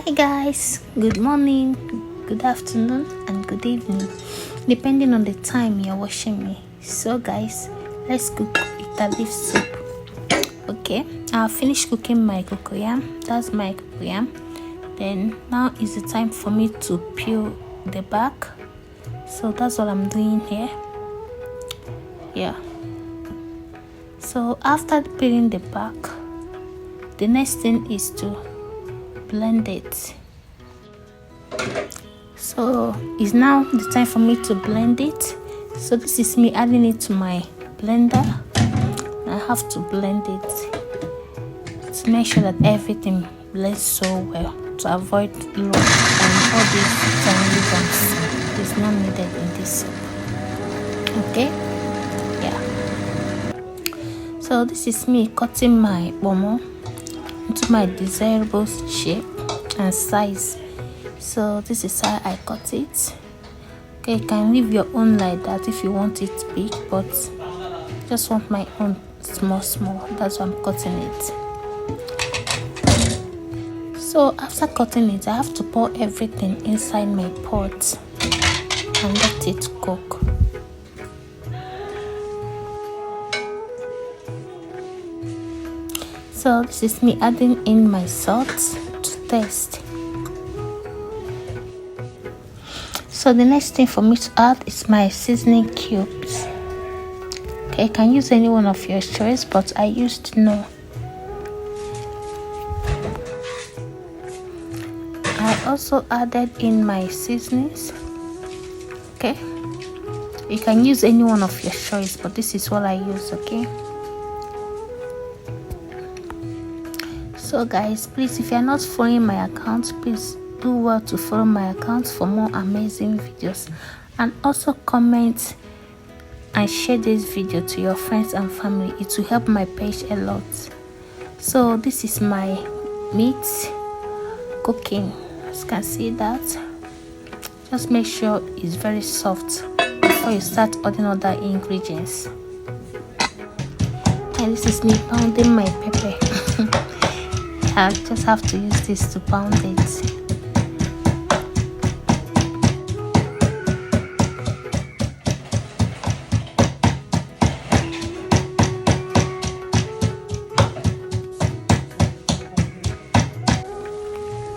Hi guys, good morning, good afternoon and good evening depending on the time you're watching me. So guys, let's cook bitter leaf soup. Okay, I'll finish cooking my cocoyam. That's my cocoyam. Then now is the time for me to peel the back. So that's what I'm doing here. Yeah, so after peeling the back, the next thing is to blend it. So it's now the time for me to blend it. So this is me adding it to my blender. I have to blend it to make sure that everything blends so well, to avoid lump and all these tiny bumps is not needed in this soup. Okay, yeah. So this is me cutting my pomo into my desirable shape and size. So this is how I cut it. Okay, you can leave your own like that if you want it big, but just want my own small. That's why I'm cutting it. So after cutting it, I have to pour everything inside my pot and let it cook. So this is me adding in my salt to taste. So the next thing for me to add is my seasoning cubes. Okay, you can use any one of your choice, but I used Knorr. I also added in my seasonings. Okay, you can use any one of your choice, but this is what I use. Okay, so guys, please, if you're not following my account, please do well to follow my account for more amazing videos, and also comment and share this video to your friends and family. It will help my page a lot. So this is my meat cooking. As you can see that, just make sure it's very soft before you start adding other ingredients. And this is me pounding my pepper. I just have to use this to pound it.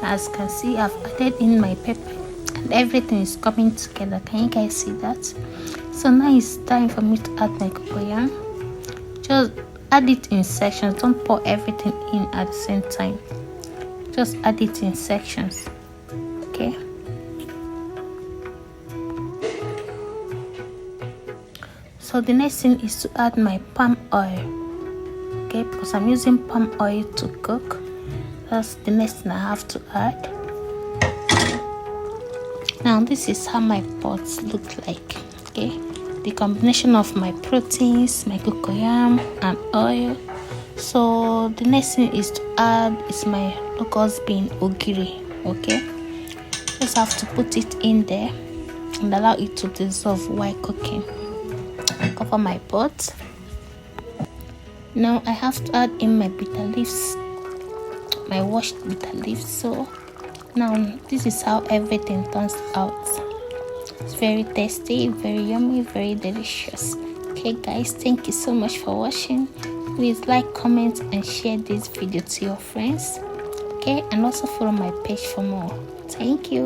As you can see, I've added in my pepper and everything is coming together. Can you guys see that? So now it's time for me to add my cocoyam. Just add it in sections. Don't pour everything in at the same time. Just add it in sections. Okay. So the next thing is to add my palm oil. Okay, because I'm using palm oil to cook. That's the next thing I have to add. Now this is how my pots look like. Okay, the combination of my proteins, my cocoyam and oil. So the next thing is to add is my locust bean ogiri. Okay, just have to put it in there and allow it to dissolve while cooking. Cover my pot. Now I have to add in my bitter leaves, my washed bitter leaves. So now this is how everything turns out. It's very tasty, very yummy, very delicious. Okay guys, thank you so much for watching. Please like, comment and share this video to your friends. Okay, and also follow my page for more. Thank you.